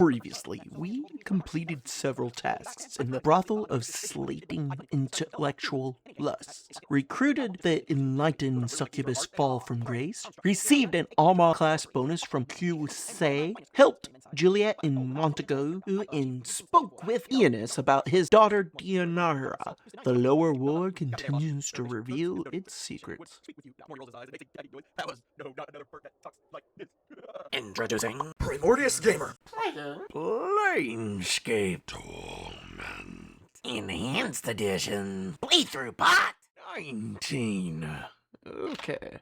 Previously, we completed several tasks in the Brothel of Slaking intellectual lusts, recruited the enlightened succubus Fall from Grace, received an Armor class bonus from QC, helped Juliet in Montego, and spoke with Ionis about his daughter Dionara. The lower ward continues to reveal its secrets. Introducing Primordius Gamer. Planescape Torment. Enhanced Edition. Playthrough Pot. 19. Okay.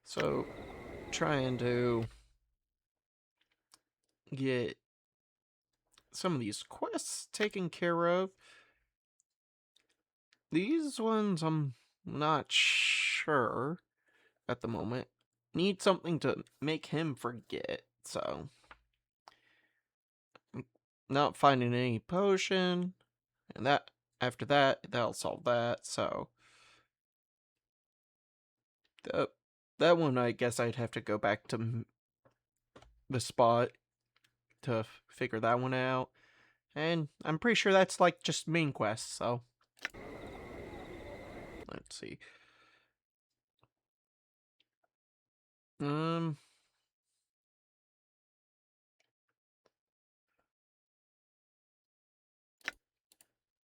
So, trying to get some of these quests taken care of. These ones I'm not sure at the moment. Need something to make him forget, so not finding any potion, and that after that that'll solve that. So that one, I guess I'd have to go back to the spot to figure that one out, and I'm pretty sure that's like just main quests. So let's see.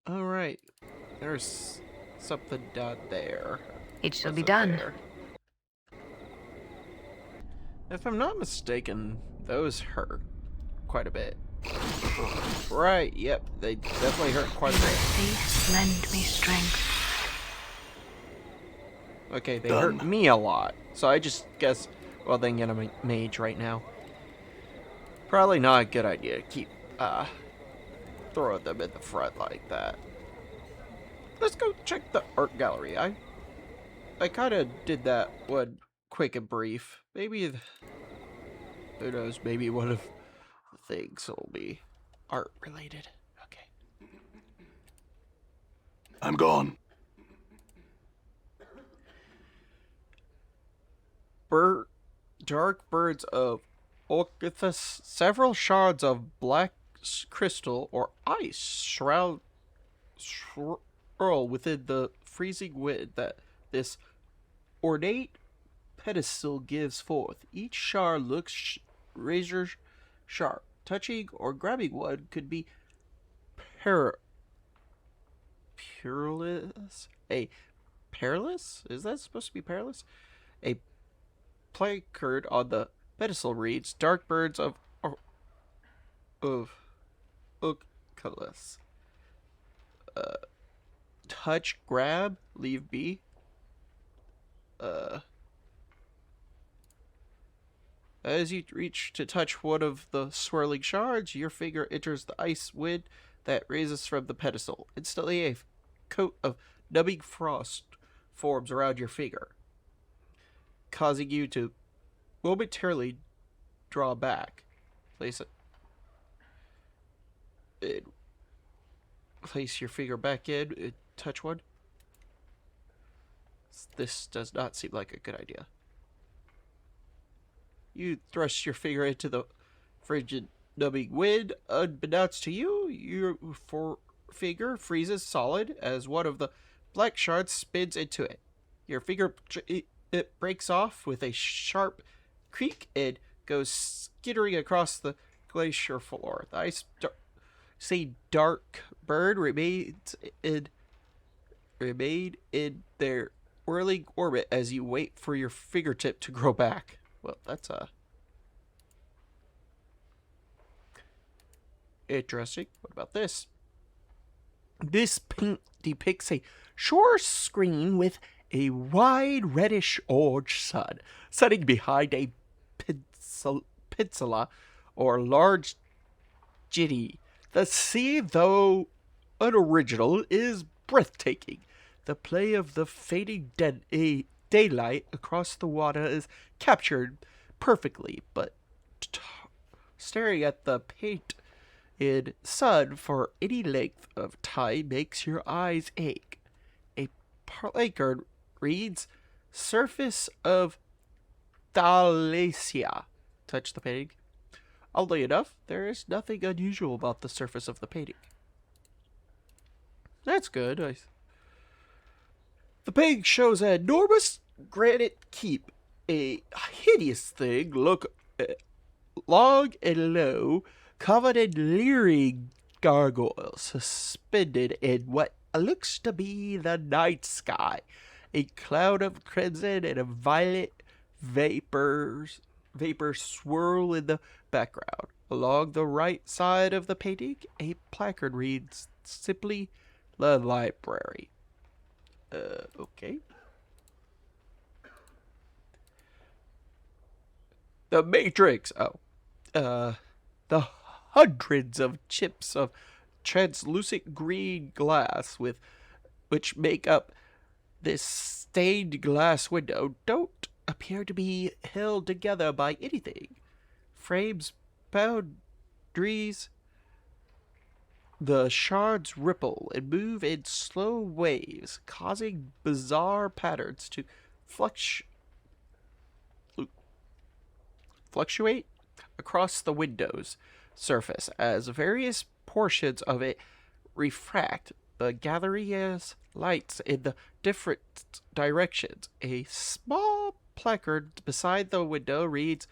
All right. There's something down there. It shall be done. There? If I'm not mistaken, those hurt quite a bit. Right, yep, they definitely hurt quite a bit. Faith lend me strength. Okay, they hurt me a lot. So I just guess, well, then get a mage right now. Probably not a good idea to keep throwing them in the front like that. Let's go check the art gallery. I kind of did that one quick and brief. Maybe, who knows, maybe one of the things will be art related. Okay. I'm gone. Dark birds of Orchithus, several shards of black crystal or ice swirl within the freezing wind that this ornate pedestal gives forth. Each shard looks razor sharp. Touching or grabbing one could be perilous. Perilous? Is that supposed to be perilous? A placard on the pedestal reads, "Dark birds of Oculus. Touch, grab, leave be." As you reach to touch one of the swirling shards, your finger enters the ice wind that raises from the pedestal. Instantly, a coat of numbing frost forms around your finger, causing you to momentarily draw back. Place your finger back in, touch one. This does not seem like a good idea. You thrust your finger into the frigid, numbing wind. Unbeknownst to you, your finger freezes solid as one of the black shards spins into it. Your finger it breaks off with a sharp creak and goes skittering across the glacier floor. The ice dark bird remained in their whirling orbit as you wait for your fingertip to grow back. Well, that's interesting. What about this? This paint depicts a shore screen with a wide reddish orange sun setting behind a peninsula or large jetty. The sea, though unoriginal, is breathtaking. The play of the fading daylight across the water is captured perfectly, but staring at the painted sun for any length of time makes your eyes ache. A placard reads, "Surface of Thalasia." Touch the painting. Oddly enough, there is nothing unusual about the surface of the painting. That's good. The painting shows an enormous granite keep, a hideous thing, long and low, covered in leering gargoyles, suspended in what looks to be the night sky. A cloud of crimson and of violet vapors swirl in the background. Along the right side of the painting, a placard reads simply "The Library." Okay. The Matrix. The hundreds of chips of translucent green glass which make up this stained glass window don't appear to be held together by anything. Frames, boundaries, the shards ripple and move in slow waves, causing bizarre patterns to fluctuate across the window's surface as various portions of it refract the gallery's lights in the different directions. A small placard beside the window reads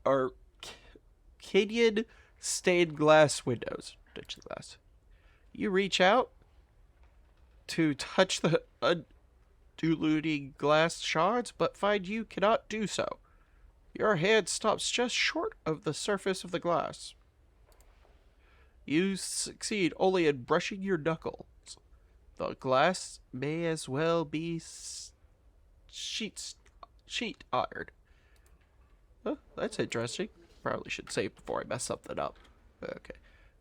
Arcadian stained glass windows. Glass. You reach out to touch the undulating glass shards, but find you cannot do so. Your hand stops just short of the surface of the glass. You succeed only in brushing your knuckles. The glass may as well be sheet iron. Oh, that's interesting. Probably should say it before I mess something up. Okay.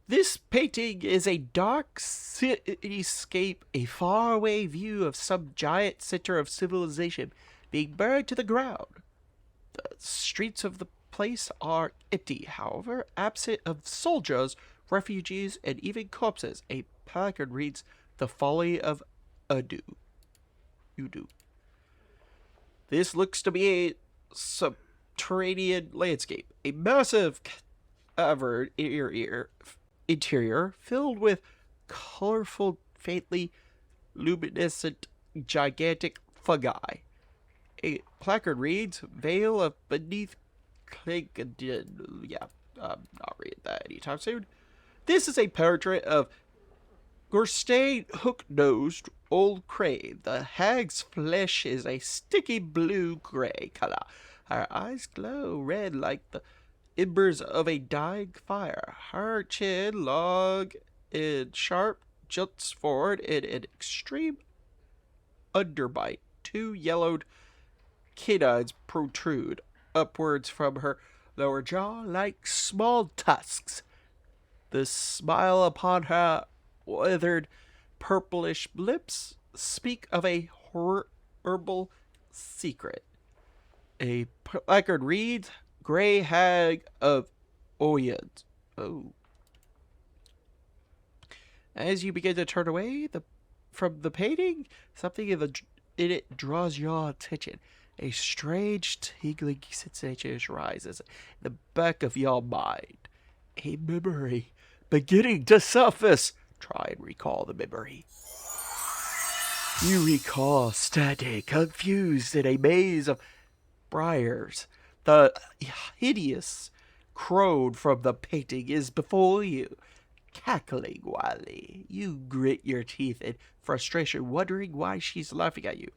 This painting is a dark cityscape, a faraway view of some giant center of civilization being burned to the ground. The streets of the place are empty, however, absent of soldiers, refugees, and even corpses. A placard reads, "The Folly of Udu." This looks to be a subterranean landscape, a massive cavern interior filled with colorful, faintly luminescent, gigantic fungi. A placard reads, "Veil of Beneath Clingadin." Yeah, I'm not reading that anytime soon. This is a portrait of Gorstane hook-nosed old crane. The hag's flesh is a sticky blue-gray color. Her eyes glow red like the embers of a dying fire. Her chin, long and sharp, juts forward in an extreme underbite. Two yellowed canines protrude upwards from her lower jaw like small tusks. The smile upon her withered purplish lips speak of a horrible secret. A placard reads, "Grey Hag of Oyens." Oh. As you begin to turn away from the painting, something in it draws your attention. A strange tingling sensation rises in the back of your mind. A memory beginning to surface. Try and recall the memory. You recall standing confused in a maze of briars. The hideous crone from the painting is before you, cackling wildly. You grit your teeth in frustration, wondering why she's laughing at you.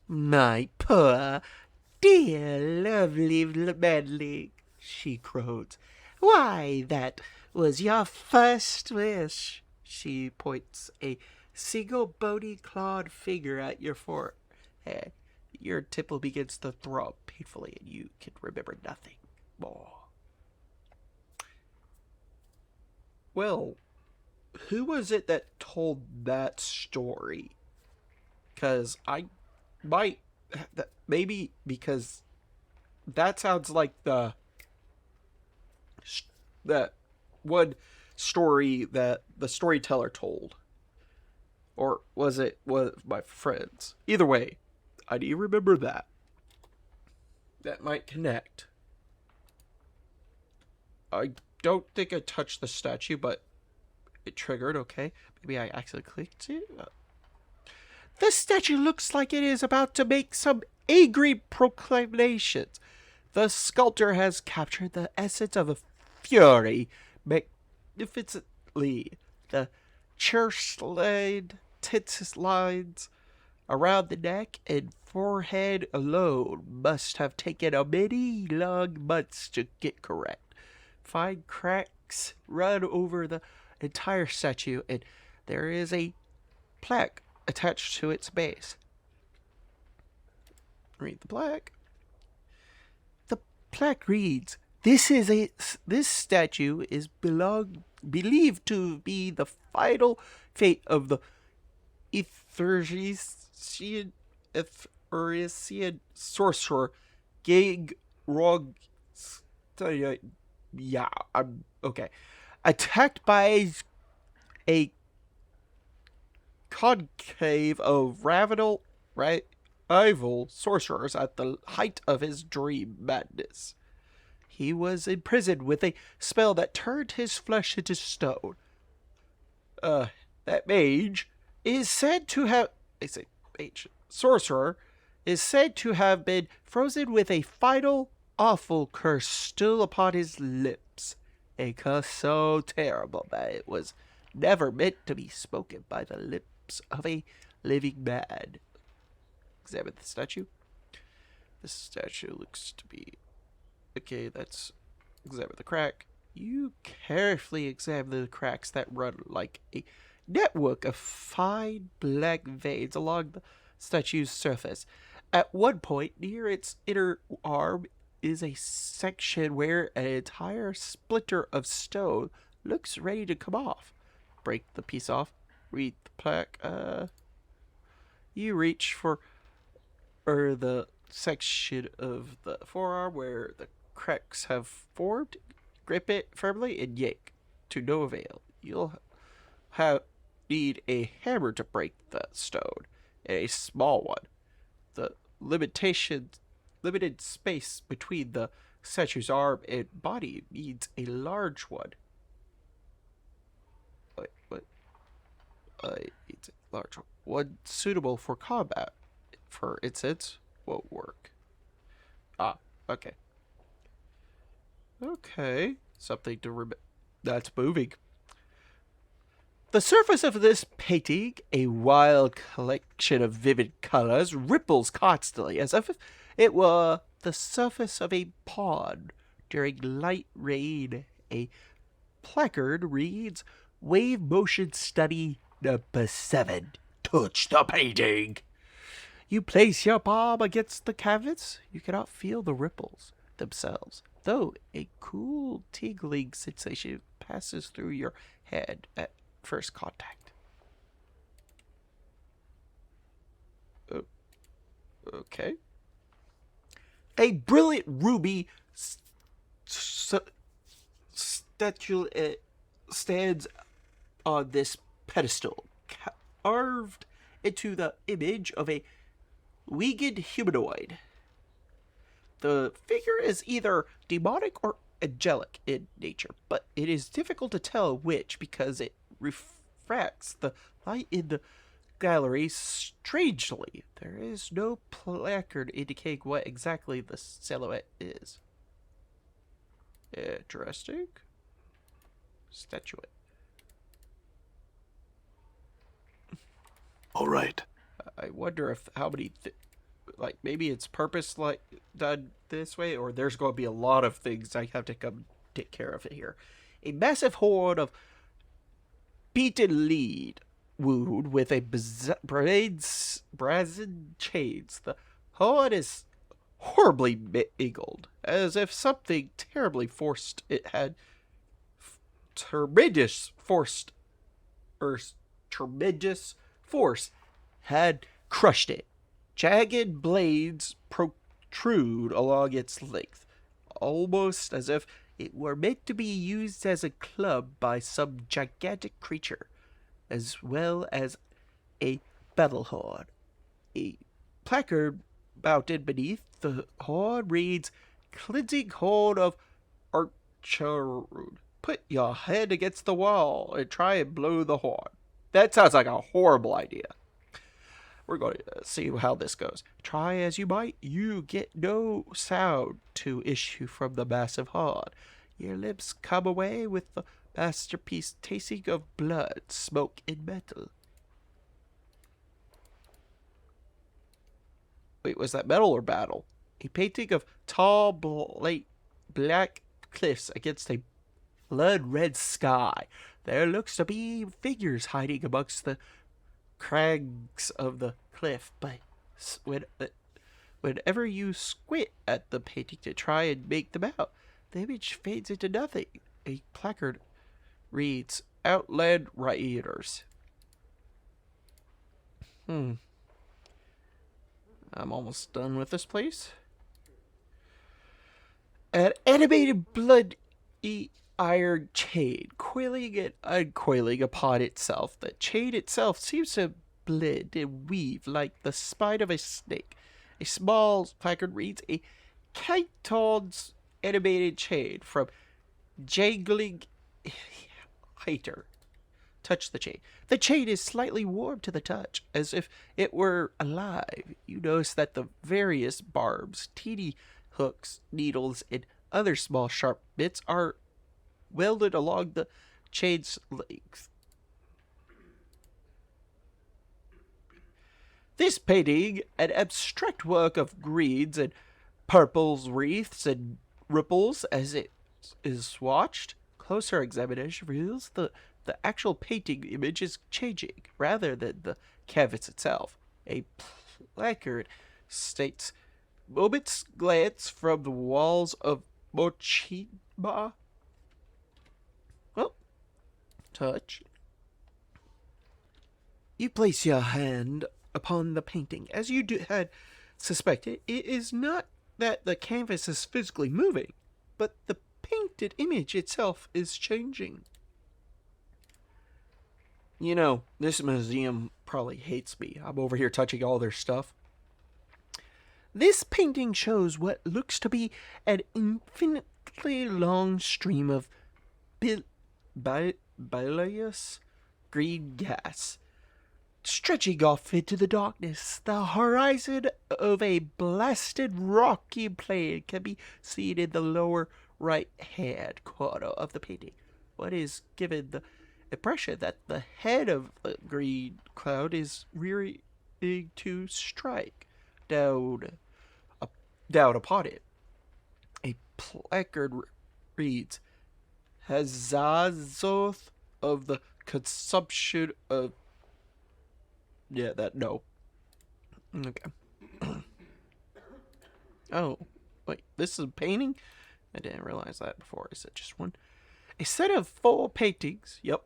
"My poor, dear, lovely Madeleine," she croons. "Why, that was your first wish." She points a single bony-clawed finger at your forehead. Your temple begins to throb painfully, and you can remember nothing more. Well, who was it that told that story? Because I might... Maybe because that sounds like that one story that the storyteller told. Or was it one of my friends? Either way, I do remember that. That might connect. I don't think I touched the statue, but it triggered, okay. Maybe I accidentally clicked it. The statue looks like it is about to make some angry proclamations. The sculptor has captured the essence of a fury magnificently. The church-lined tits lines around the neck and forehead alone must have taken a many long months to get correct. Fine cracks run over the entire statue, and there is a plaque attached to its base. Read the plaque. The plaque reads, This statue is believed to be the final fate of the Etherian sorcerer Gig Rog. Yeah, I'm okay. Attacked by a conclave of rival sorcerers at the height of his dream madness. He was imprisoned with a spell that turned his flesh into stone. That mage is said to have... sorcerer is said to have been frozen with a final, awful curse still upon his lips. A curse so terrible that it was never meant to be spoken by the lips of a living man. Examine the statue. This statue looks to be... Okay, that's... Examine the crack. You carefully examine the cracks that run like a network of fine black veins along the statue's surface. At one point, near its inner arm, is a section where an entire splinter of stone looks ready to come off. Break the piece off. Read the plaque. You reach for the section of the forearm where the cracks have formed. Grip it firmly and yank. To no avail. You'll need a hammer to break the stone, and a small one. The limited space between the statue's arm and body needs a large one. What? It's a large one. One suitable for combat, for instance, won't work. Okay. Okay. Something to remember. That's moving. The surface of this painting, a wild collection of vivid colors, ripples constantly as if it were the surface of a pond during light rain. A placard reads, Wave Motion Study Number 7. Touch the painting. You place your palm against the canvas. You cannot feel the ripples themselves, though a cool tingling sensation passes through your head at first contact. Okay. A brilliant ruby statue stands on this pedestal, carved into the image of a winged humanoid. The figure is either demonic or angelic in nature, but it is difficult to tell which because it refracts the light in the gallery strangely. There is no placard indicating what exactly the silhouette is. Interesting. Statuette. All right. I wonder if how many, like maybe it's purpose like done this way, or there's going to be a lot of things I have to come take care of it here. A massive horde of beaten lead wound with a brazen chains. The horde is horribly mangled, as if something terribly forced it had tremendous force had crushed it. Jagged blades protrude along its length, almost as if it were meant to be used as a club by some gigantic creature, as well as a battle horde. A placard mounted beneath the horde reads, Cleansing Horde of Churud. Put your head against the wall and try and blow the horn. That sounds like a horrible idea. We're going to see how this goes. Try as you might, you get no sound to issue from the massive horn. Your lips come away with the masterpiece tasting of blood, smoke, and metal. Wait, was that metal or battle? A painting of tall, black cliffs against a blood-red sky. There looks to be figures hiding amongst the crags of the cliff, but whenever you squint at the painting to try and make them out, the image fades into nothing. A placard reads, Outland Rioters. I'm almost done with this place. An animated blood iron chain, coiling and uncoiling upon itself. The chain itself seems to blend and weave like the spine of a snake. A small placard reads, a chiton's animated chain from jangling hater. Touch the chain. The chain is slightly warm to the touch, as if it were alive. You notice that the various barbs, teeny hooks, needles, and other small sharp bits are welded along the chain's length. This painting, an abstract work of greens and purples, wreaths and ripples as it is watched, closer examination reveals the actual painting image is changing rather than the canvas itself. A placard states, Moment's glance from the walls of Mochima. Well, touch. You place your hand upon the painting. As you had suspected, it is not that the canvas is physically moving, but the painted image itself is changing. You know, this museum probably hates me. I'm over here touching all their stuff. This painting shows what looks to be an infinitely long stream of bilious green gas, stretching off into the darkness. The horizon of a blasted rocky plain can be seen in the lower right-hand corner of the painting. What is given the impression that the head of the green cloud is rearing to strike down upon it. A placard reads, Hazazoth of the consumption of... Yeah, that, no. Okay. Oh, wait, this is a painting? I didn't realize that before. Is it just one? A set of 4 paintings, yep,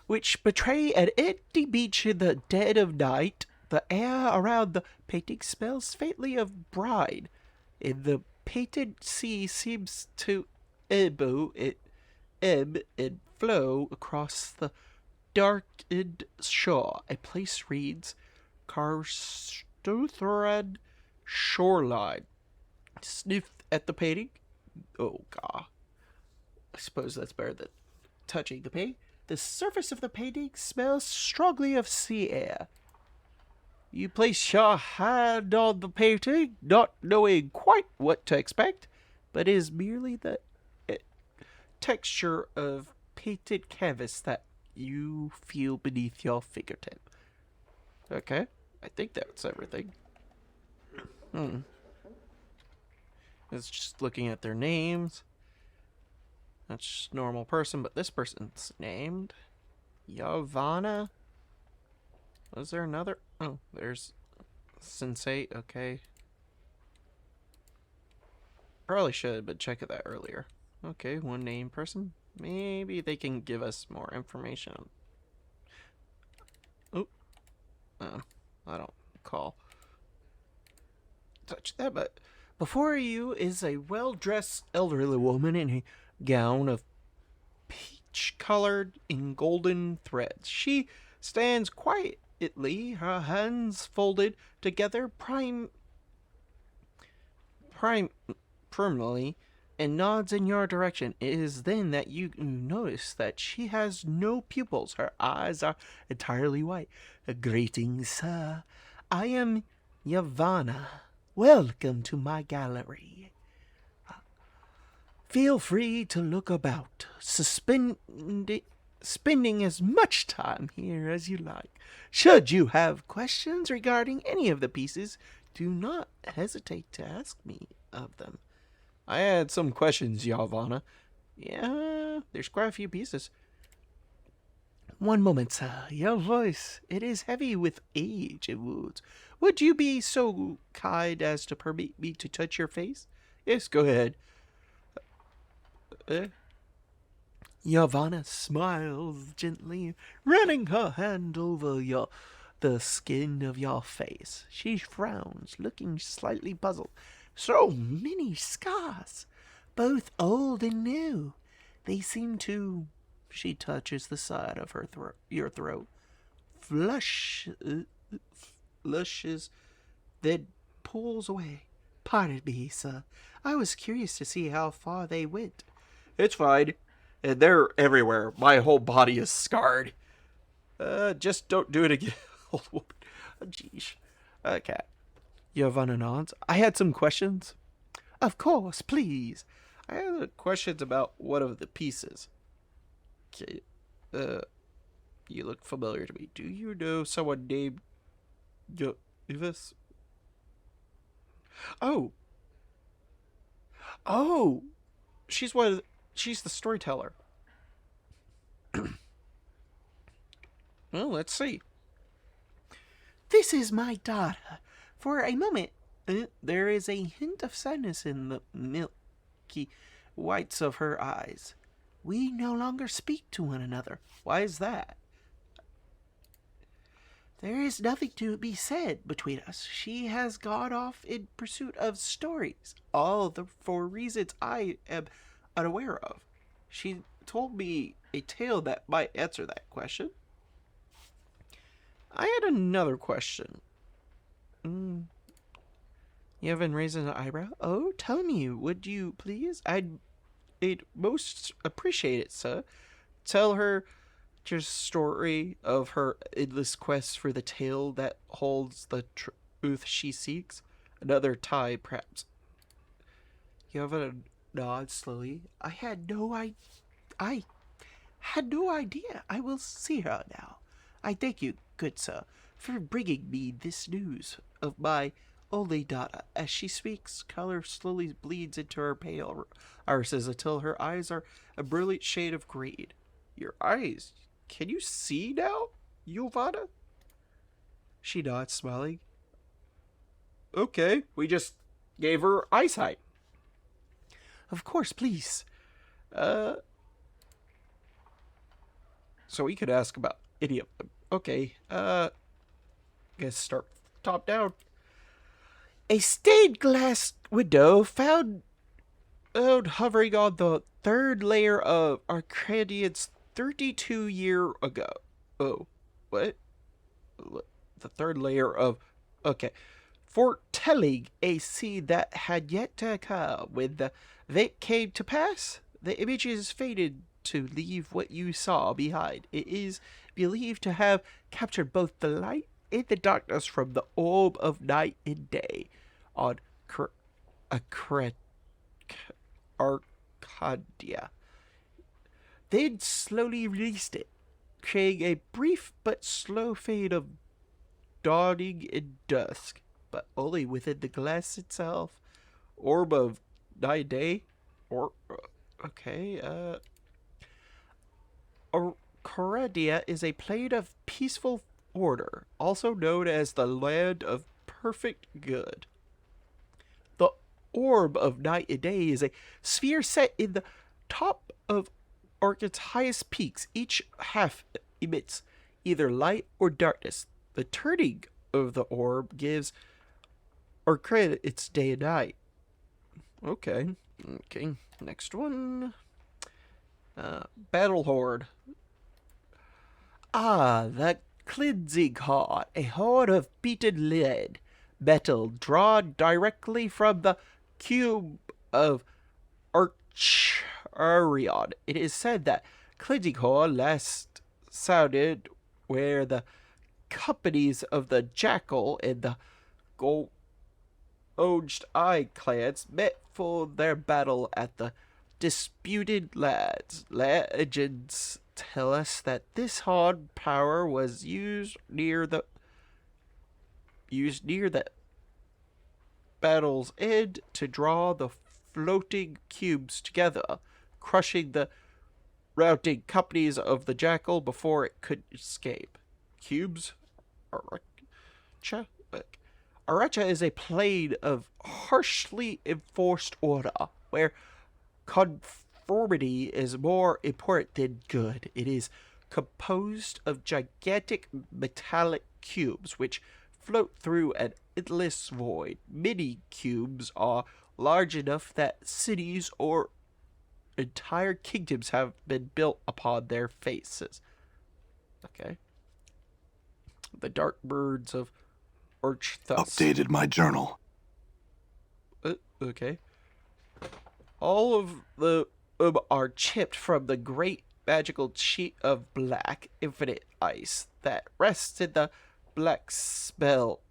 which portray an empty beach in the dead of night. The air around the painting smells faintly of brine, and the painted sea seems to ebb and flow across the darkened shore. A place reads, Karstothran Shoreline. Sniff at the painting. Oh, God. I suppose that's better than touching the painting. The surface of the painting smells strongly of sea air. You place your hand on the painting, not knowing quite what to expect, but it is merely the texture of painted canvas that you feel beneath your fingertip. Okay, I think that's everything. It's just looking at their names. That's just a normal person, but this person's named Yvana. Was there another? Oh, there's Sensei. Okay. Probably should have been checking that earlier. Okay, one name person. Maybe they can give us more information. Oh, I don't recall. Touch that, but before you is a well-dressed elderly woman in a gown of peach-colored in golden threads. She stands quietly, her hands folded together, firmly. and nods in your direction. It is then that you notice that she has no pupils. Her eyes are entirely white. Greetings, sir. I am Yvana. Welcome to my gallery. Feel free to look about, spending as much time here as you like. Should you have questions regarding any of the pieces, do not hesitate to ask me of them. I had some questions, Yvana. Yeah, there's quite a few pieces. One moment, sir. Your voice, it is heavy with age and wounds. Would you be so kind as to permit me to touch your face? Yes, go ahead. Yvana smiles gently, running her hand over the skin of your face. She frowns, looking slightly puzzled. So many scars, both old and new. They seem to... She touches the side of her your throat. Flushes, then pulls away. Pardon me, sir. I was curious to see how far they went. It's fine. And they're everywhere. My whole body is scarred. Just don't do it again. Old woman. Oh, jeez. Okay. Yvana nods. I had some questions. Of course, please. I had questions about one of the pieces. Okay. You look familiar to me. Do you know someone named Yves? Oh. Oh. She's the storyteller. Well, let's see. This is my daughter. For a moment, there is a hint of sadness in the milky whites of her eyes. We no longer speak to one another. Why is that? There is nothing to be said between us. She has gone off in pursuit of stories, for reasons I am unaware of. She told me a tale that might answer that question. I had another question. You haven't raised an eyebrow? Oh, tell me, would you please? I'd most appreciate it, sir. Tell her your story of her endless quest for the tale that holds the truth she seeks. Another tie, perhaps. You have a nod slowly. I had no idea. I will see her now. I thank you, good sir, for bringing me this news of my only daughter. As she speaks, color slowly bleeds into her pale irises until her eyes are a brilliant shade of green. Your eyes? Can you see now, Yvana? She nods, smiling. Okay, we just gave her eyesight. Of course, please. So we could ask about any of them. Okay, guess start top down. A stained glass window found hovering on the third layer of Arcadian's 32 year ago. Oh, what? The third layer of... Okay. Foretelling a scene that had yet to occur. When the event came to pass, the images faded to leave what you saw behind. It is believed to have captured both the light and the darkness from the orb of night and day on Arcadia. Then slowly released it, creating a brief but slow fade of dawning in dusk, but only within the glass itself. Orb of night day? Or, okay, Arcadia is a plane of peaceful order, also known as the land of perfect good. The orb of night and day is a sphere set in the top of Arcade's highest peaks. Each half emits either light or darkness. The turning of the orb gives Arcade its day and night. Okay, next one. Battle Horde. The cleansing horde, a horde of beaten lead, metal drawn directly from the cube of Archarion. It is said that cleansing horn last sounded where the companies of the Jackal and the Gouged Eye clans met for their battle at the Disputed Lands. Legends tell us that this hard power was used near the battle's end to draw the floating cubes together, crushing the routing companies of the Jackal before it could escape. Cubes? Aracha? Aracha is a plane of harshly enforced order, where conformity is more important than good. It is composed of gigantic metallic cubes which float through an endless void. Mini cubes are large enough that cities or entire kingdoms have been built upon their faces. Okay. The dark birds of Archthus. Updated my journal. Okay. All of the are chipped from the great magical sheet of black infinite ice that rests in the black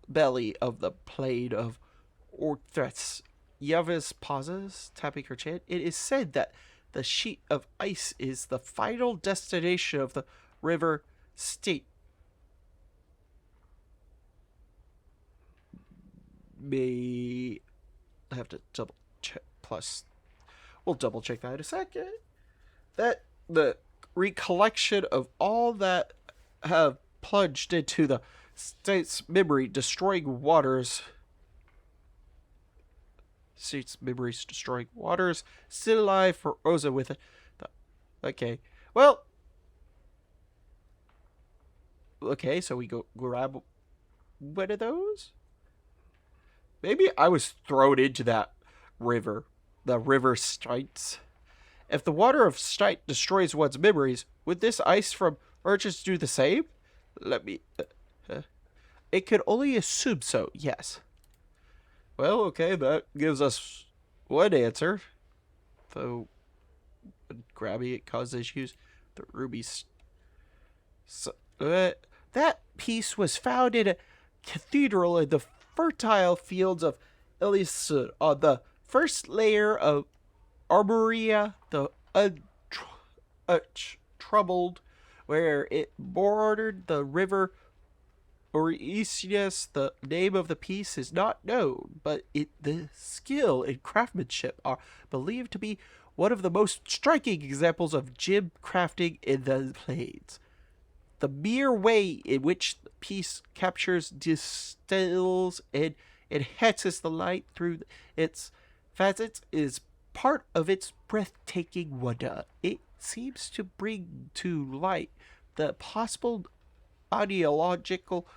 belly of the plane of Archthus. Yves pauses, tapping her chin. It is said that the sheet of ice is the final destination of the river state. May I have to double check. Plus, we'll double check that in a second. That the recollection of all that have plunged into the state's memory, destroying waters. State's memories destroying waters. Still alive for Oza with it. Okay. Well. Okay, so we go grab one of those. Maybe I was thrown into that river. The river Stytes. If the water of Stite destroys one's memories, would this ice from Urchins do the same? Let me... It could only assume so, yes. Well, okay, that gives us one answer. Though, grabbing it caused issues. The rubies... So, that piece was found in a cathedral in the fertile fields of Elisud on the first layer of Arborea, the untroubled, where it bordered the river Oresius. The name of the piece is not known, but the skill and craftsmanship are believed to be one of the most striking examples of gem crafting in the Plains. The mere way in which the piece captures, distills, and enhances the light through its facets is part of its breathtaking wonder. It seems to bring to light the possible ideological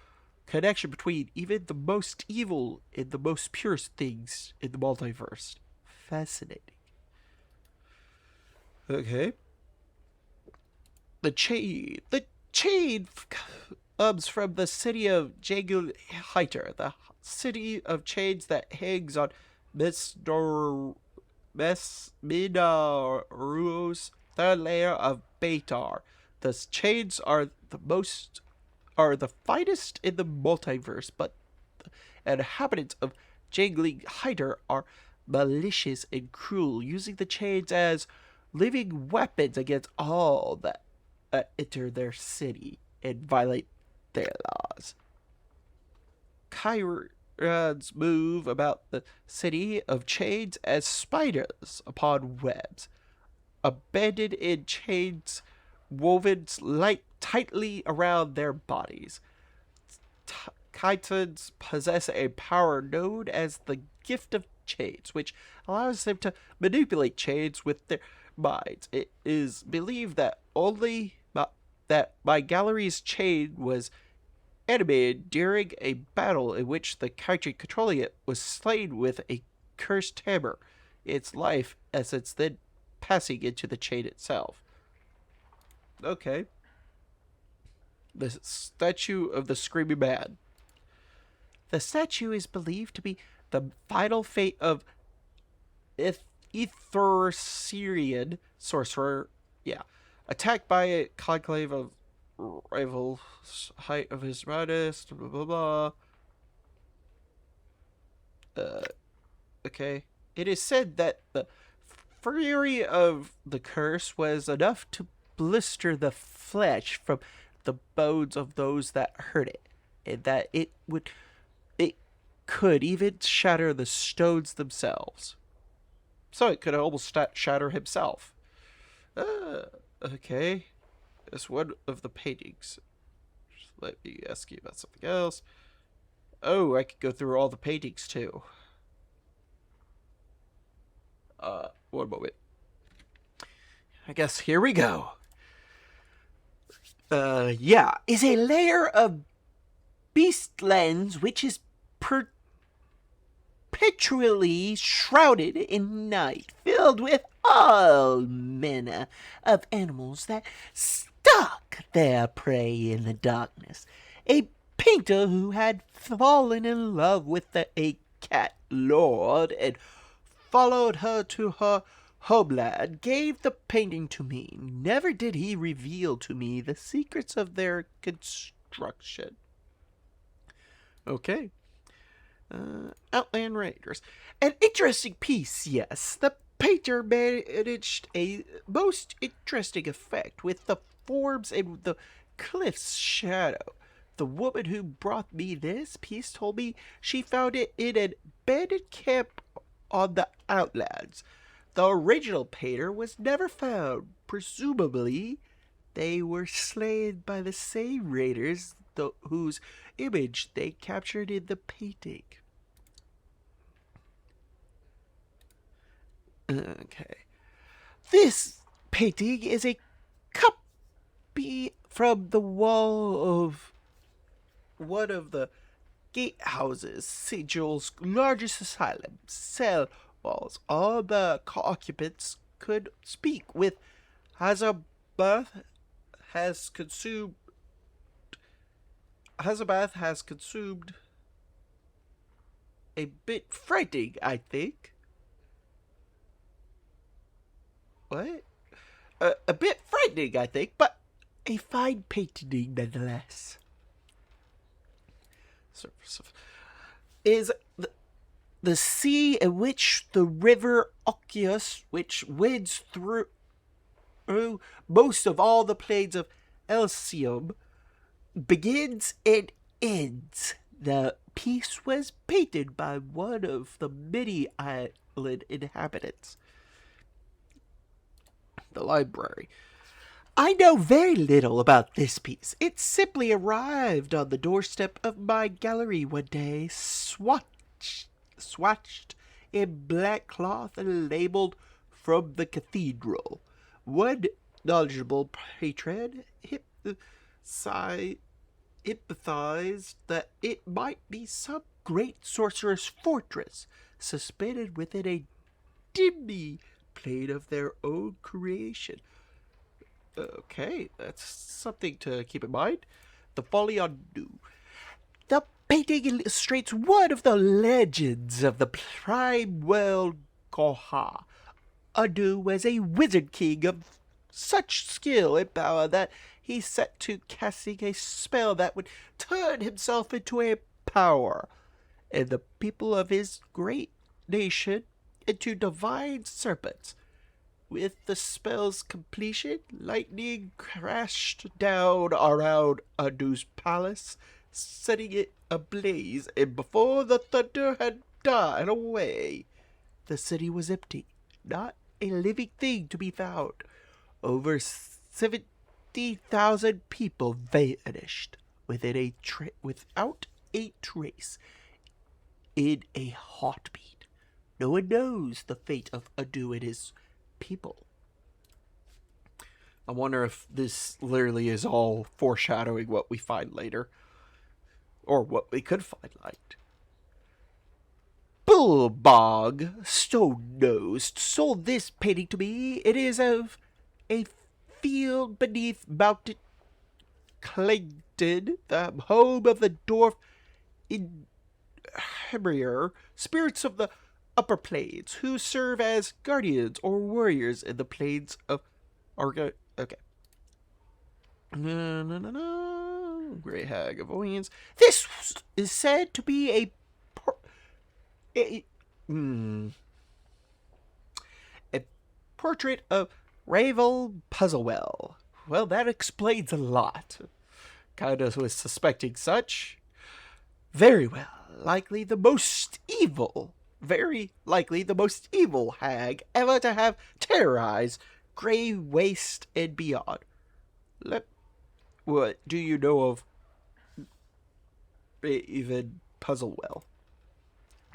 connection between even the most evil and the most purest things in the multiverse. Fascinating. Okay. The chain comes from the city of Jagelhiter, the city of chains that hangs on Minaru's third layer of Baitar. The chains are the finest in the multiverse, but the inhabitants of Jagelhiter are malicious and cruel, using the chains as living weapons against all that enter their city and violate their laws. Chirons move about the city of chains as spiders upon webs, embedded in chains woven tightly around their bodies. Chitons possess a power known as the gift of chains, which allows them to manipulate chains with their minds. It is believed that my gallery's chain was animated during a battle in which the Chiton controlling it was slain with a cursed hammer, its life essence then passing into the chain itself. Okay. The statue of the Screaming Man. The statue is believed to be the final fate of Syrian sorcerer. Yeah. Attacked by a conclave of rival height of his modest, blah blah blah. Okay. It is said that the fury of the curse was enough to blister the flesh from the bones of those that heard it, and that it could even shatter the stones themselves. So it could almost shatter himself. Okay. That's one of the paintings. Just let me ask you about something else. Oh, I could go through all the paintings too. One moment. I guess here we go. Yeah, is a layer of beast lens which is perpetually shrouded in night, filled with all manner of animals that stalk their prey in the darkness. A painter who had fallen in love with a cat lord and followed her to her homeland gave the painting to me. Never did he reveal to me the secrets of their construction. Okay. Outland Raiders. An interesting piece, yes. The painter managed a most interesting effect with the forms and the cliff's shadow. The woman who brought me this piece told me she found it in an abandoned camp on the Outlands. The original painter was never found. Presumably, they were slain by the same raiders whose image they captured in the painting. Okay. This painting is a copy from the wall of one of the gatehouses, Sigil's largest asylum. Cell walls. All the occupants could speak with Hazabath has consumed a bit frightening, I think. What? A bit frightening, I think, but a fine painting nonetheless. Surface is the sea in which the river Oceus, which winds through most of all the plains of Elysium, begins and ends. The piece was painted by one of the many island inhabitants. The library. I know very little about this piece. It simply arrived on the doorstep of my gallery one day, swatched in black cloth and labeled "From the Cathedral." One knowledgeable patron hypothesized that it might be some great sorcerer's fortress, suspended within a dimly plane of their own creation. Okay, that's something to keep in mind. The Folly on Dew. The painting illustrates one of the legends of the prime world Koha. Adu was a wizard king of such skill and power that he set to casting a spell that would turn himself into a power, and the people of his great nation into divine serpents. With the spell's completion, lightning crashed down around Adu's palace, setting it ablaze, and before the thunder had died away, the city was empty. Not a living thing to be found. Over 70,000 people vanished without a trace. In a heartbeat. No one knows the fate of Adu and his people. I wonder if this literally is all foreshadowing what we find later. Or what we could find later. Bullbog Stone-Nosed sold this painting to me. It is of a field beneath Mountain Clangton, the home of the dwarf in Hebrier, spirits of the upper planes who serve as guardians or warriors in the planes of Argo. Okay. No. Grey Hag of Onions. This is said to be a, a portrait of Ravel Puzzlewell. Well, that explains a lot. Kinda was suspecting such. Very likely the most evil hag ever to have terrorized Grey Waste and beyond. What do you know of even Puzzlewell?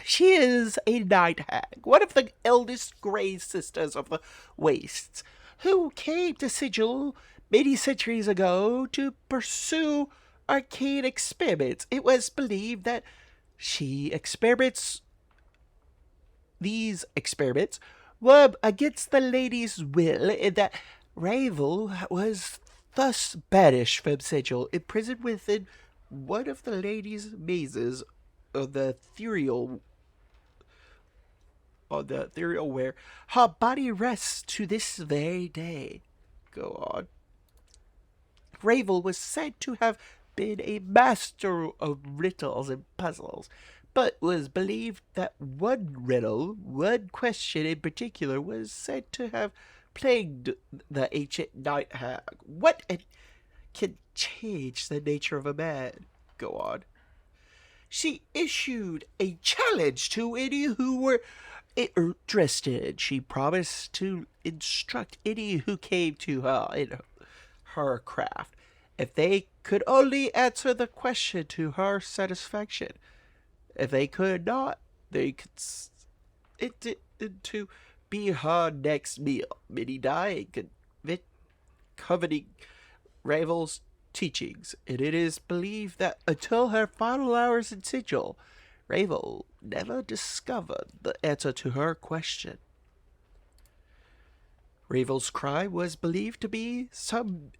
She is a night hag, one of the eldest Grey sisters of the Wastes, who came to Sigil many centuries ago to pursue arcane experiments. It was believed that these experiments were against the lady's will, and that Ravel was thus banished from Sigil, imprisoned within one of the lady's mazes of the ethereal where her body rests to this very day. Go on. Ravel was said to have been a master of riddles and puzzles, but was believed that one question in particular, was said to have plagued the ancient night hag. What can change the nature of a man? Go on. She issued a challenge to any who were interested. She promised to instruct any who came to her in her craft, if they could only answer the question to her satisfaction. If they could not, they could to be her next meal. Many died coveting Ravel's teachings, and it is believed that until her final hours in Sigil, Ravel never discovered the answer to her question. Ravel's cry was believed to be some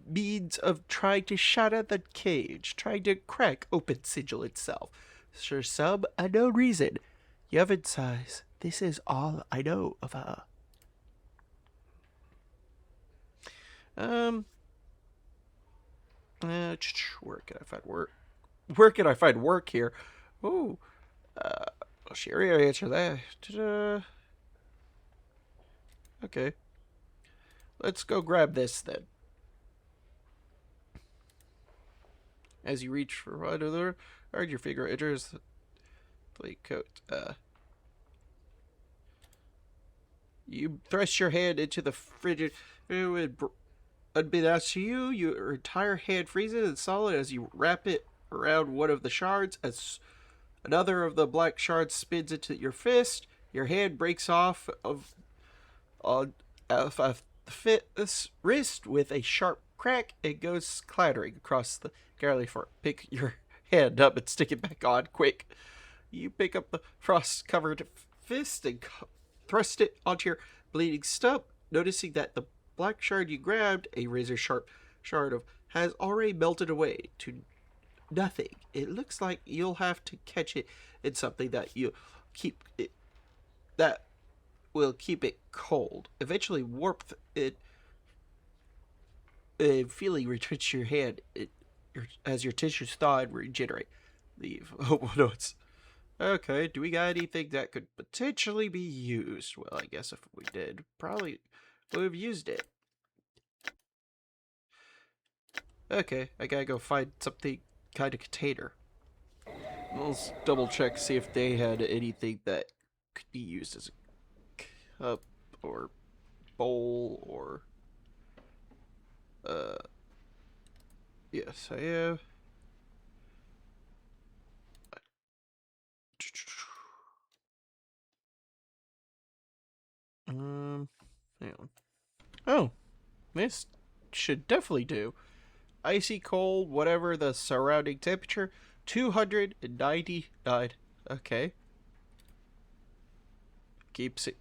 means of trying to shatter the cage, trying to crack open Sigil itself. For some unknown reason, Yvonne sighs, this is all I know of her. Where can I find work? Where can I find work here? Oh, she already answered that. Okay. Let's go grab this then. As you reach for another, your finger enters the coat. You thrust your hand into the frigid. Unbeknownst to you, your entire hand freezes and solid as you wrap it around one of the shards. As another of the black shards spins into your fist, your hand breaks off of the wrist with a sharp crack. It goes clattering across the gallery floor. Pick your hand up and stick it back on, quick. You pick up the frost-covered fist and thrust it onto your bleeding stump, noticing that the black shard you grabbed, a razor-sharp shard of, has already melted away to nothing. It looks like you'll have to catch it in something that will keep it cold. Eventually warp it, feeling retreats your hand as your tissues thaw and regenerate. Leave. Oh no, it's okay. Do we got anything that could potentially be used? Well, I guess if we did, probably would have used it. Okay, I gotta go find something kind of container. Let's double check, see if they had anything that could be used as a cup or bowl or yes, I have. Hang on. Oh, this should definitely do. Icy cold, whatever the surrounding temperature, 299. Okay. Keeps it.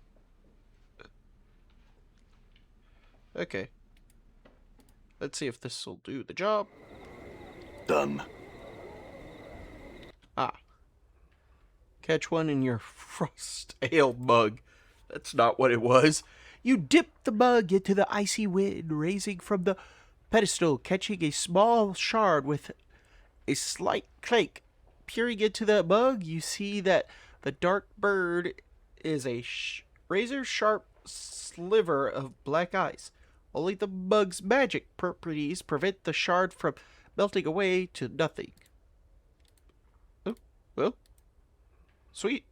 Okay. Let's see if this will do the job. Done. Ah. catch one in your frost ale mug. That's not what it was. You dip the mug into the icy wind, raising from the pedestal, catching a small shard with a slight clank. Peering into the mug, you see that the dark bird is a razor-sharp sliver of black ice. Only the mug's magic properties prevent the shard from melting away to nothing. Oh, well, sweet.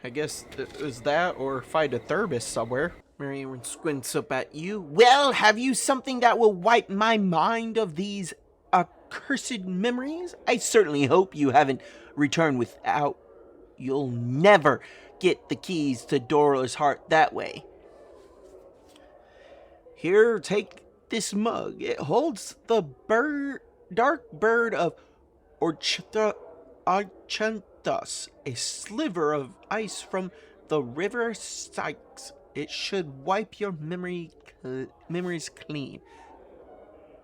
I guess it was that or find a thermos somewhere. Merriman squints up at you. Well, have you something that will wipe my mind of these accursed memories? I certainly hope you haven't returned without. You'll never get the keys to Dolora's heart that way. Here, take this mug. It holds the dark bird of Orchanthus, a sliver of ice from the river Styx. It should wipe your memories clean.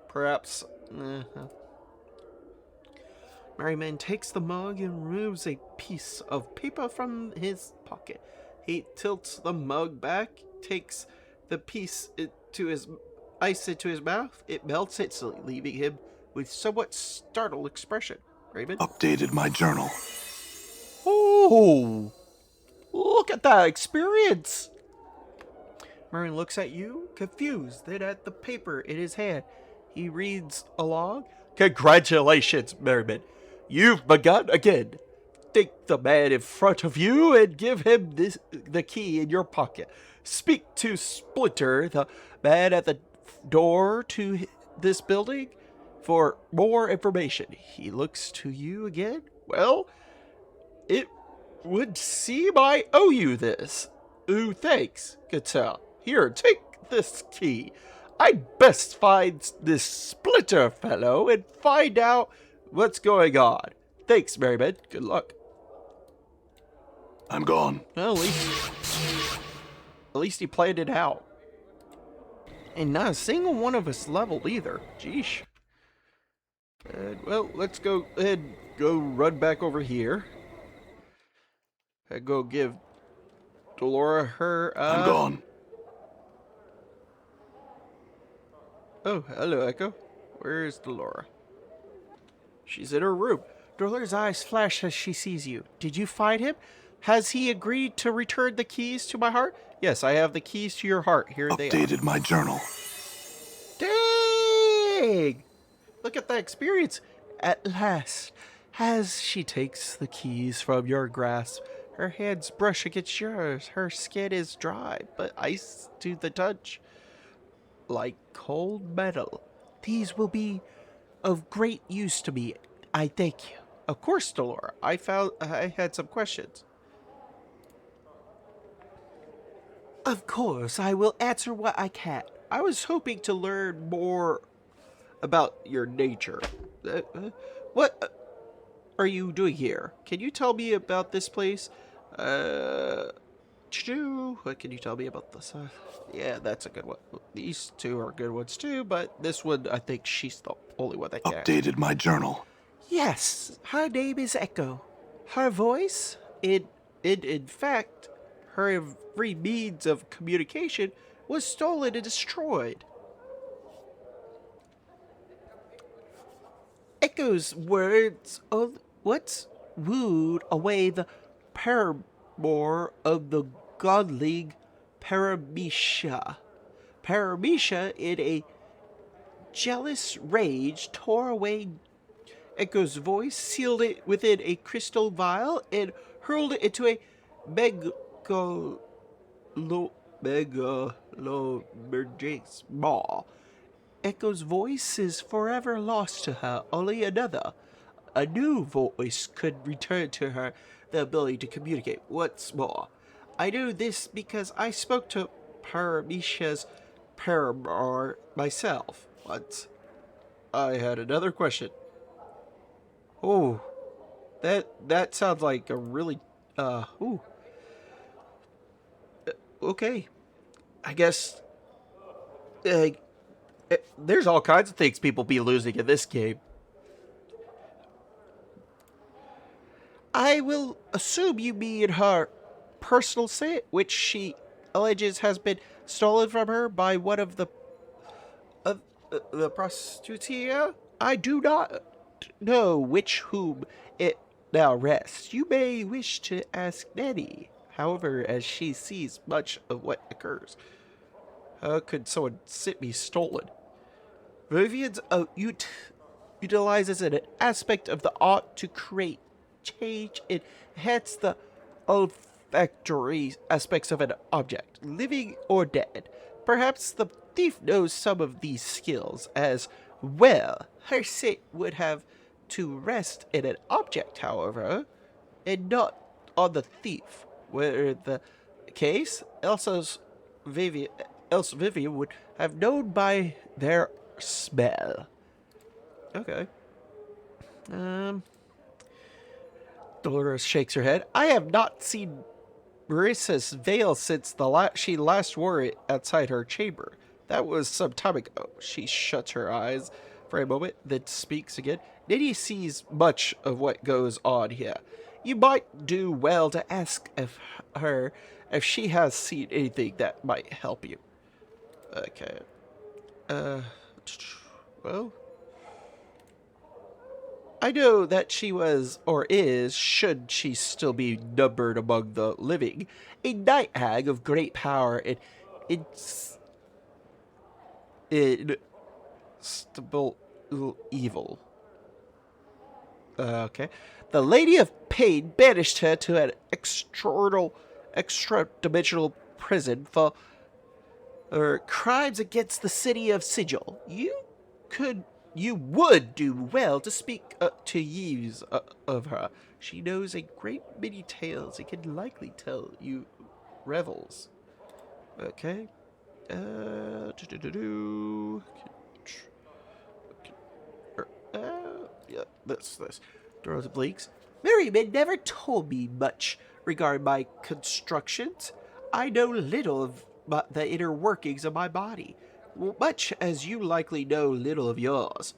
Perhaps. Merriman takes the mug and removes a piece of paper from his pocket. He tilts the mug back, takes the piece into his mouth. It melts instantly, leaving him with somewhat startled expression. Raven? Updated my journal. Oh, look at that experience. Merriman looks at you, confused, then at the paper in his hand. He reads along. Congratulations, Merriman. You've begun again. Take the man in front of you and give him the key in your pocket. Speak to Splinter, the man at the door to this building, for more information. He looks to you again. Well, it would seem I owe you this. Ooh, thanks, Gatel. Here, take this key. I'd best find this Splinter fellow and find out what's going on. Thanks, Merriman. Good luck. I'm gone. Well, at least he planned it out. And not a single one of us leveled either. Jeesh. Well, let's go ahead and go run back over here. And go give Dolora her, I'm gone. Oh, hello, Ecco. Where's Dolora? She's in her room. Dolora's eyes flash as she sees you. Did you find him? Has he agreed to return the keys to my heart? Yes, I have the keys to your heart. Here they are. Updated my journal. Dang! Look at that experience. At last, as she takes the keys from your grasp, her hands brush against yours. Her skin is dry, but ice to the touch, like cold metal. These will be of great use to me. I thank you. Of course, Dolora. I had some questions. Of course, I will answer what I can. I was hoping to learn more about your nature. What are you doing here? Can you tell me about this place? What can you tell me about this? Yeah, that's a good one. These two are good ones too, but this one, I think she's the only one that can. Updated my journal. Yes, her name is Ecco. Her voice, in fact, her every means of communication was stolen and destroyed. Ecco's words once wooed away the paramour of the godling Paramecia. Paramecia, in a jealous rage, tore away Ecco's voice, sealed it within a crystal vial, and hurled it into a megalomerge's maw. Ecco's voice is forever lost to her. Only another, a new voice, could return to her the ability to communicate once more. I know this because I spoke to Paramecia's paramour myself once. I had another question. Oh, that sounds like a really, okay. I guess, there's all kinds of things people be losing in this game. I will assume you mean her personal set, which she alleges has been stolen from her by one of the prostitutes here. I do not know which whom it now rests. You may wish to ask Nanny, however, as she sees much of what occurs. How could someone sit be stolen? Vivian's utilizes an aspect of the art to create change and enhance the olfactory aspects of an object, living or dead. Perhaps the thief knows some of these skills as well. Her scent would have to rest in an object, however, and not on the thief. Were the case, else Vivian would have known by their smell. Okay. Dolores shakes her head. I have not seen Marissa's veil since she last wore it outside her chamber. That was some time ago. She shuts her eyes for a moment, then speaks again. Niddy sees much of what goes on here. You might do well to ask her if she has seen anything that might help you. Okay. Well, I know that she was, or is, should she still be numbered among the living, a night hag of great power and instable evil. Okay. The Lady of Pain banished her to an extra-dimensional prison for crimes against the city of Sigil. You would do well to speak to Yves of her. She knows a great many tales and can likely tell you revels. Okay. Yeah, this. Throws blinks. Merriman never told me much regarding my constructions. I know little of the inner workings of my body, much as you likely know little of yours.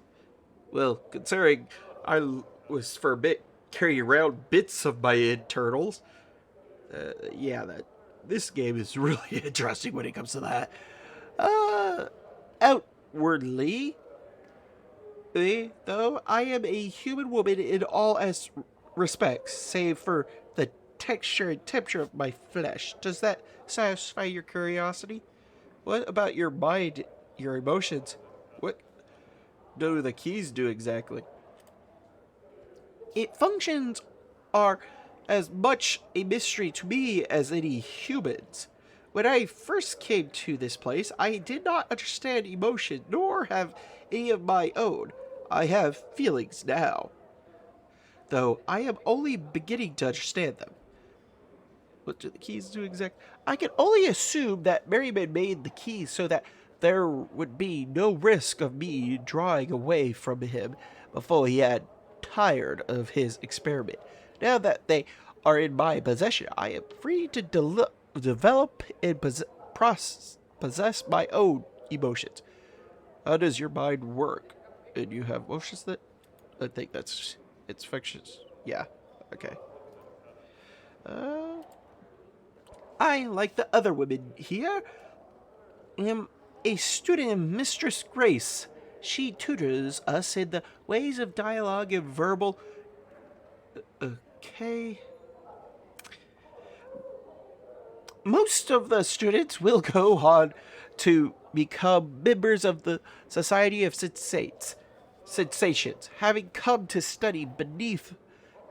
Well, considering I was for a bit carrying around bits of my internals, this game is really interesting when it comes to that. Outwardly, though, I am a human woman in all respects, save for the texture and temperature of my flesh. Does that satisfy your curiosity? What about your mind, your emotions? What do the keys do exactly? Its functions are as much a mystery to me as any humans. When I first came to this place, I did not understand emotion, nor have any of my own. I have feelings now, though I am only beginning to understand them. What do the keys do exactly? I can only assume that Merriman made the keys so that there would be no risk of me drawing away from him before he had tired of his experiment. Now that they are in my possession, I am free to develop and possess my own emotions. How does your mind work? And you have emotions that... I think it's fictions. Yeah, okay. I, like the other women here, am a student of Mistress Grace. She tutors us in the ways of dialogue and verbal... Okay. Most of the students will go on to become members of the Society of Sensations, having come to study beneath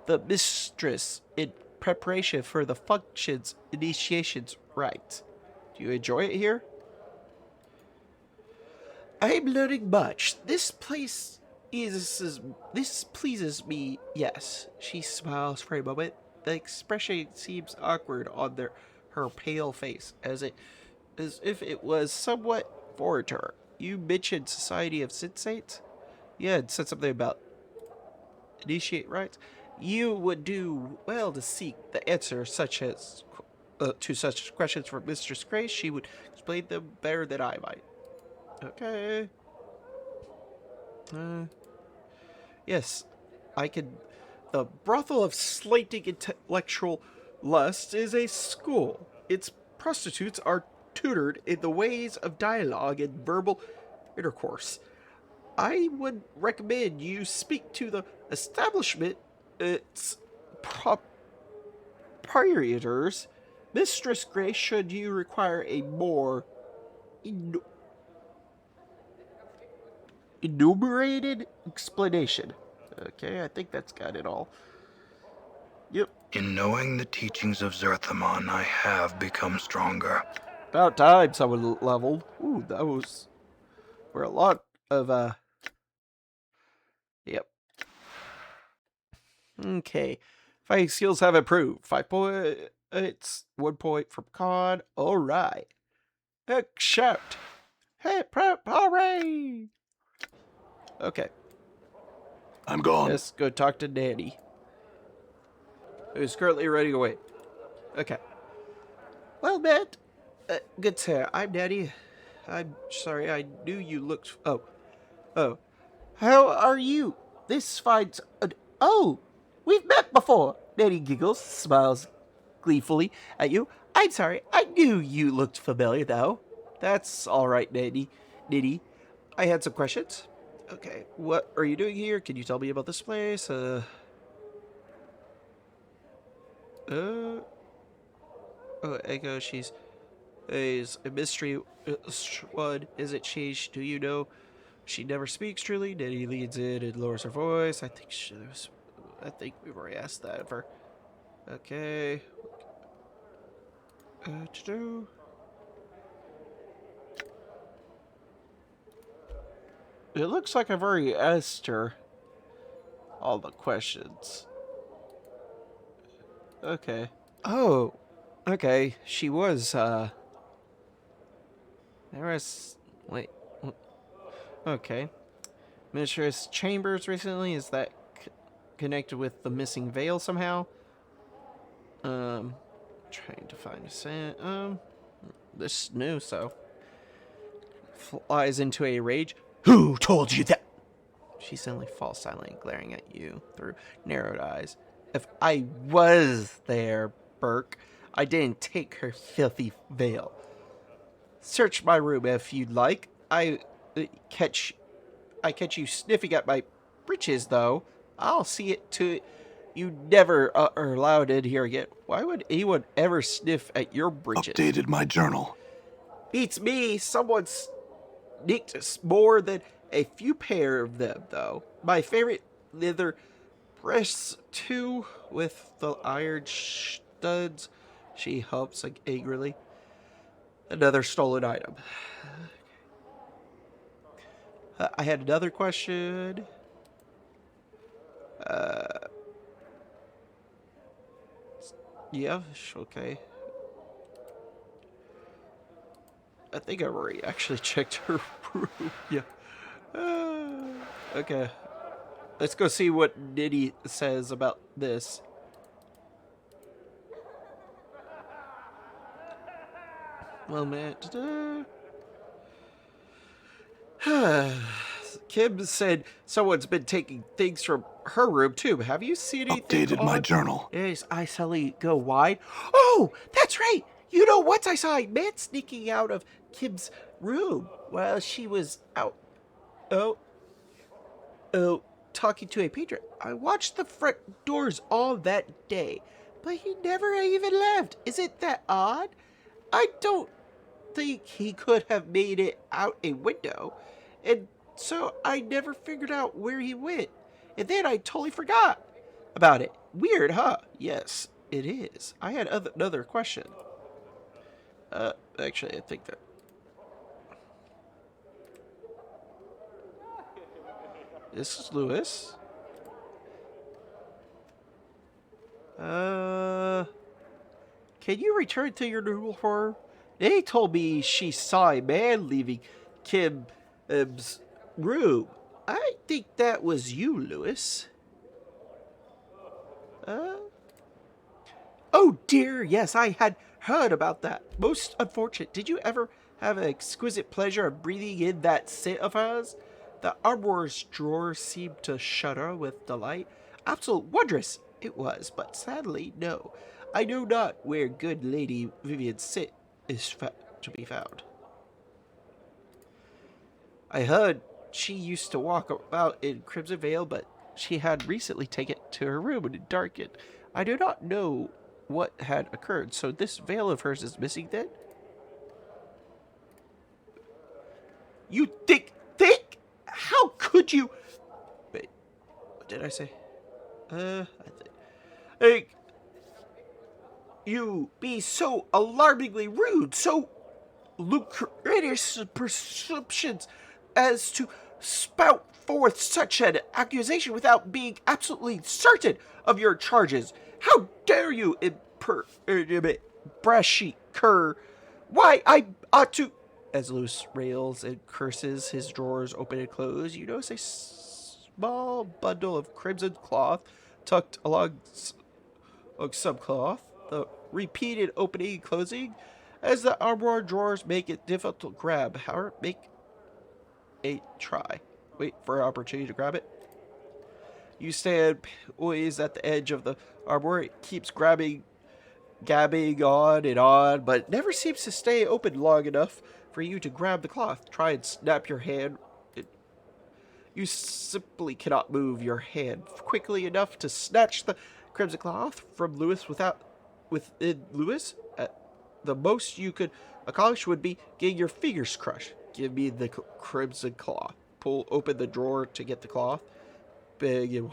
the mistress in preparation for the functions initiation's rites. Do you enjoy it here? I'm learning much. This pleases me, yes. She smiles for a moment. The expression seems awkward on her pale face, as if it was somewhat foreign to her. You mentioned Society of Sensates? You had said something about initiate rites. You would do well to seek the answer to such questions from Mistress Grace. She would explain them better than I might. Okay. Yes, I can The Brothel of Slaking Intellectual Lust is a school. Its prostitutes are tutored in the ways of dialogue and verbal intercourse. I would recommend you speak to the establishment, its proprietors, Mistress Grace, should you require a more enumerated explanation. Okay, I think that's got it all. Yep. In knowing the teachings of Zerthamon, I have become stronger. About time someone leveled. Ooh, those were a lot of, Yep. Okay. Fighting skills have improved. 5 points. 1 point from Con. Alright. Shout. Hey, prep, hooray! Okay. I'm gone. Let's go talk to Danny, who's currently running away. Okay. Well met. Good sir, I'm Danny. I'm sorry, I knew you looked... Oh. How are you? This finds... Oh! We've met before! Danny giggles, smiles gleefully at you. I'm sorry, I knew you looked familiar, though. That's alright, Nitty. I had some questions. Okay, what are you doing here? Can you tell me about this place? Oh, Ecco, she's a mystery one, isn't she? Do you know? She never speaks truly. Nitty leans in and lowers her voice. I think we've already asked that of her. Okay. To-do. It looks like I've already asked her all the questions. Okay. Oh, okay. She was, there was, wait. Okay. Mistress Chambers recently, is that connected with the missing veil somehow? Trying to find a scent. This is new, so. Flies into a rage. Who told you that? She suddenly falls silent, glaring at you through narrowed eyes. If I was there, Burke, I didn't take her filthy veil. Search my room if you'd like. I catch you sniffing at my breeches, though. I'll see it to you never are allowed in here again. Why would anyone ever sniff at your breeches? Updated my journal. Beats me. Someone's sneaked more than a few pair of them, though. My favorite leather breasts, too, with the iron studs. She hopes angrily. Another stolen item. I had another question. Yeah, okay. I think I've already actually checked her room. Yeah. Okay. Let's go see what Nitty says about this. Well, man. Kim said someone's been taking things from her room, too. Have you seen anything Updated my odd? journal. His eyes suddenly go wide. Oh, that's right. You know what? I saw a man sneaking out of Kim's room while she was out. Talking to a patron. I watched the front doors all that day, but he never even left. Isn't that odd? I don't think he could have made it out a window, and so I never figured out where he went. And then I totally forgot about it. Weird, huh? Yes, it is. I had another question. Actually, I think that... This is Lewis. Can you return to your normal form? They told me she saw a man leaving Kim's room. I think that was you, Lewis. Oh dear, yes, I had heard about that. Most unfortunate. Did you ever have an exquisite pleasure of breathing in that scent of hers? The armorer's drawer seemed to shudder with delight. Absolute wondrous it was, but sadly, no. I know not where good Lady Vivian sit is to be found. I heard she used to walk about in Crimson Vale, but she had recently taken it to her room and darkened. I do not know what had occurred, so this veil of hers is missing then? You think? How could you? Wait, what did I say? Hey, you be so alarmingly rude, so lucrative presumptions as to spout forth such an accusation without being absolutely certain of your charges. How dare you, brashy cur? Why, I ought to... As Lewis rails and curses, his drawers open and close, you notice a small bundle of crimson cloth tucked along some cloth. The repeated opening and closing as the armor drawers make it difficult to grab. However, make a try. Wait for an opportunity to grab it. You stand poised at the edge of the armor. It keeps gabbing on, but never seems to stay open long enough for you to grab the cloth. Try and snap your hand. You simply cannot move your hand quickly enough to snatch the crimson cloth from Lewis within Lewis. At the most you could accomplish would be getting your fingers crushed. Give me the crimson cloth. Pull open the drawer to get the cloth. Big and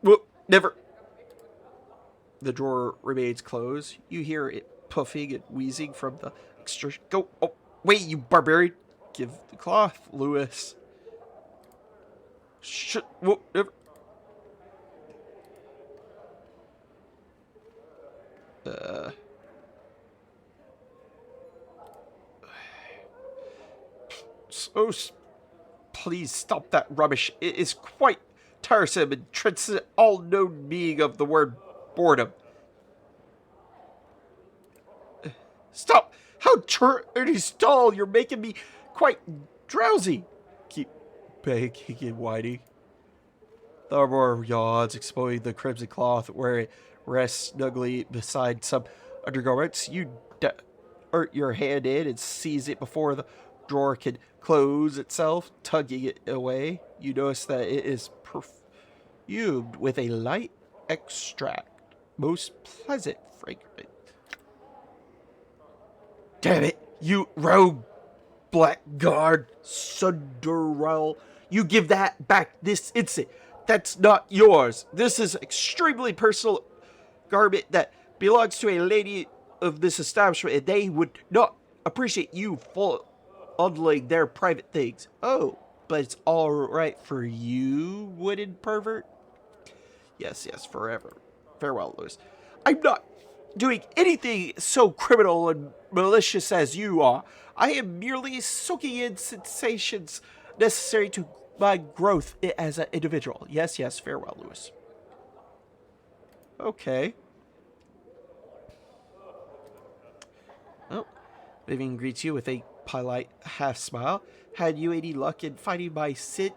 whoop, never. The drawer remains closed. You hear it puffing and wheezing from the extra. Go. Oh, wait, you barbarian. Give the cloth, Lewis. Whoa, never. So, please stop that rubbish. It is quite tiresome and transcends all known meaning of the word boredom. Stop! How dirty stall! You're making me quite drowsy. Keep begging and whining. The armor yawns, exposing the crimson cloth where it rests snugly beside some undergarments. You dart your hand in and seize it before the drawer can close itself, tugging it away. You notice that it is perfumed with a light extract, most pleasant fragrance. Damn it, you rogue blackguard, Sunderell. You give that back this instant. That's not yours. This is extremely personal garment that belongs to a lady of this establishment, and they would not appreciate you fondling their private things. Oh, but it's all right for you, wooden pervert? Yes, forever. Farewell, Lewis. I'm not doing anything so criminal and malicious as you are. I am merely soaking in sensations necessary to my growth as an individual. Yes, farewell, Lewis. Okay. Well, Vivian greets you with a polite half smile. Had you any luck in finding my Sid,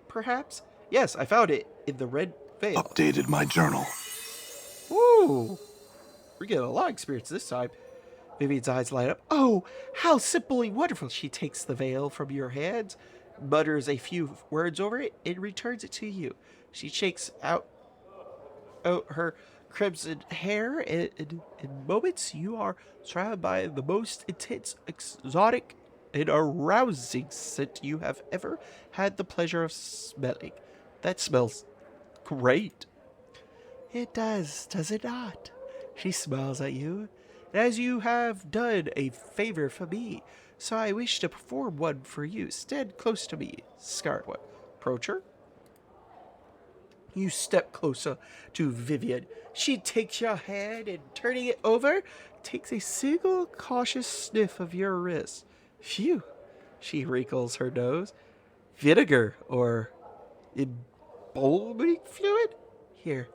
perhaps? Yes, I found it in the red veil. Updated my journal. Ooh. We're getting a lot of experience this time. Vivian's eyes light up. Oh, how simply wonderful. She takes the veil from your hands, mutters a few words over it, and returns it to you. She shakes out her crimson hair, and in moments you are surrounded by the most intense, exotic, and arousing scent you have ever had the pleasure of smelling. That smells great. It does it not? She smiles at you, and as you have done a favor for me, so I wish to perform one for you. Stand close to me, Scarlet One. Approach her. You step closer to Vivian. She takes your hand and, turning it over, takes a single cautious sniff of your wrist. Phew. She wrinkles her nose. Vinegar or embalming fluid? Here,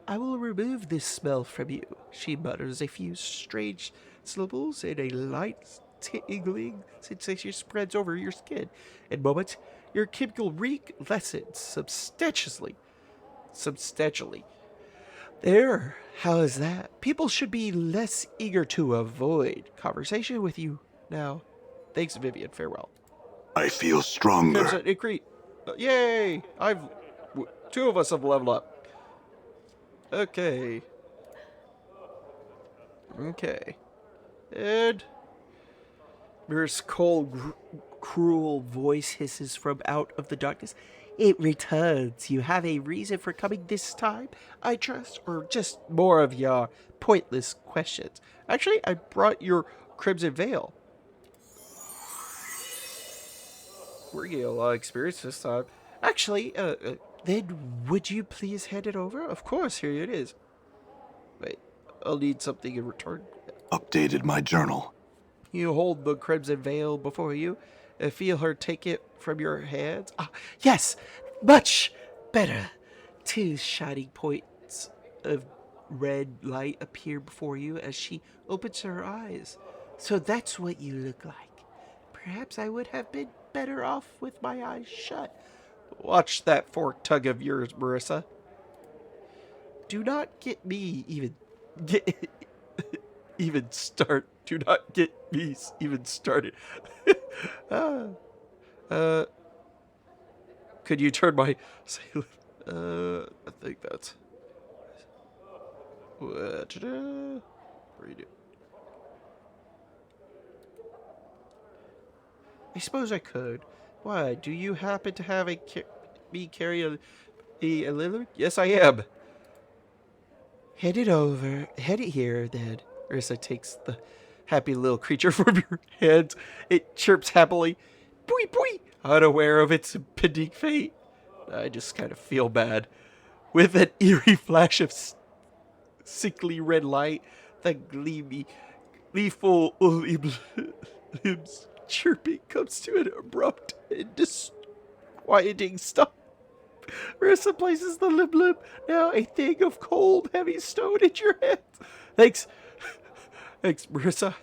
I will remove this smell from you. She mutters a few strange syllables, and a light tingling sensation spreads over your skin. In moments, Your chemical reek lessens substantially. Substantially. There, how is that? People should be less eager to avoid conversation with you now. Thanks, Vivian. Farewell. I feel stronger. Crimson increase. Yay! Two of us have leveled up. Okay. Okay. And Mirror's cold, cruel voice hisses from out of the darkness. It returns. You have a reason for coming this time, I trust, or just more of your pointless questions. Actually, I brought your Crimson Veil. We're getting a lot of experience this time. Actually, then would you please hand it over? Of course, here it is. Wait, I'll need something in return. Updated my journal. You hold the Crimson Veil before you and feel her take it from your hands. Ah, yes, much better. Two shining points of red light appear before you as she opens her eyes. So that's what you look like. Perhaps I would have been better off with my eyes shut. Watch that fork tug of yours, Marissa. Do not get me even start. Do not get me even started. Could you turn my... I think that's... Read it. I suppose I could. Why, do you happen to have me carry a lily? Yes, I am. Head it here, then. Ursa takes the happy little creature from your hands. It chirps happily. Boing, boing, unaware of its impending fate. I just kind of feel bad. With an eerie flash of sickly red light, the gleeful limbs chirping comes to an abrupt and disquieting stop. Marissa places the limb, now a thing of cold, heavy stone in your hands. Thanks. Thanks, Marissa.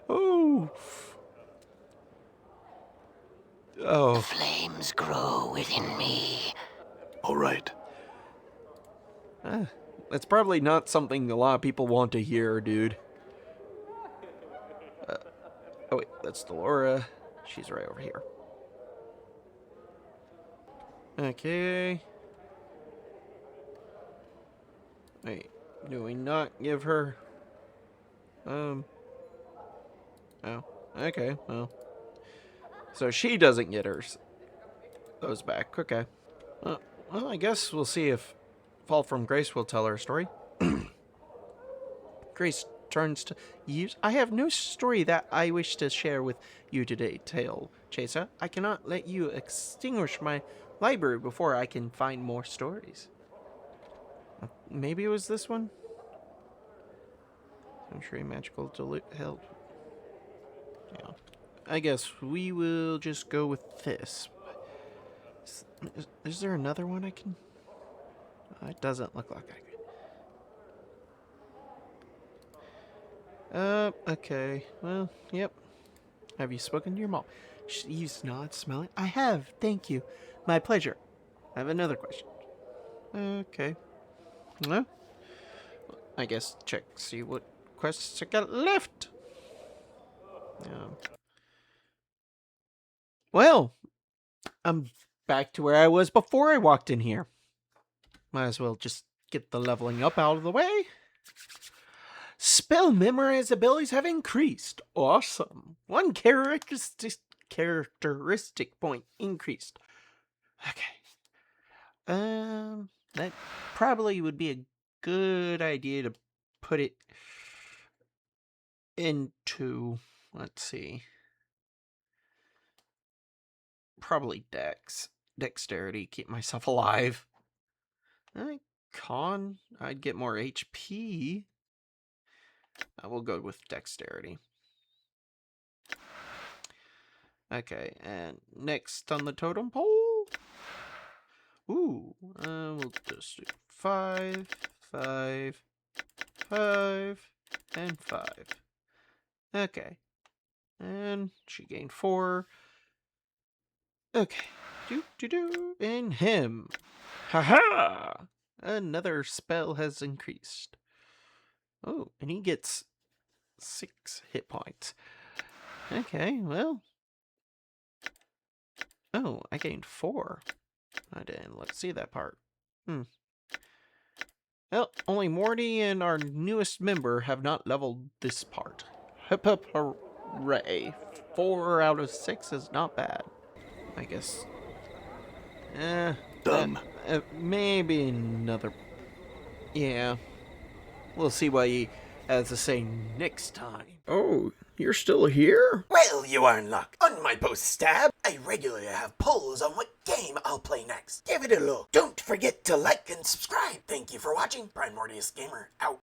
Oh. The flames grow within me. All right. That's probably not something a lot of people want to hear, dude. Oh, wait, that's Dolora. She's right over here. Okay. Wait, do we not give her... Oh, okay, well. So she doesn't get those back, okay. Well, I guess we'll see if Fall from Grace will tell her a story. Grace turns to Yves. I have no story that I wish to share with you today, Tail Chaser. I cannot let you extinguish my library before I can find more stories. Maybe it was this one? I'm sure magical help. Yeah. I guess we will just go with this. Is there another one I can... It doesn't look like I could. Okay. Well, yep. Have you spoken to your mom? She's not smelling. I have. Thank you. My pleasure. I have another question. Okay. Well, I guess check, see what quests I got left. Well, I'm back to where I was before I walked in here. Might as well just get the leveling up out of the way. Spell memorize abilities have increased. Awesome. One characteristic point increased. Okay. That probably would be a good idea to put it into, let's see, probably dexterity, keep myself alive. Con, I'd get more HP. I will go with dexterity. Okay, and next on the totem pole. Ooh, we'll just do 5, 5, 5, and 5. Okay. And she gained 4. Okay. And him. Haha! Another spell has increased. Oh, and he gets 6 hit points. Okay, well. Oh, I gained 4. I didn't see that part. Well, only Morty and our newest member have not leveled this part. Hip hip hooray. 4 out of 6 is not bad. I guess. Done. Maybe another. Yeah. We'll see what he has to say next time. Oh, you're still here? Well, you are in luck. On my post stab, I regularly have polls on what game I'll play next. Give it a look. Don't forget to like and subscribe. Thank you for watching. Primordius Gamer out.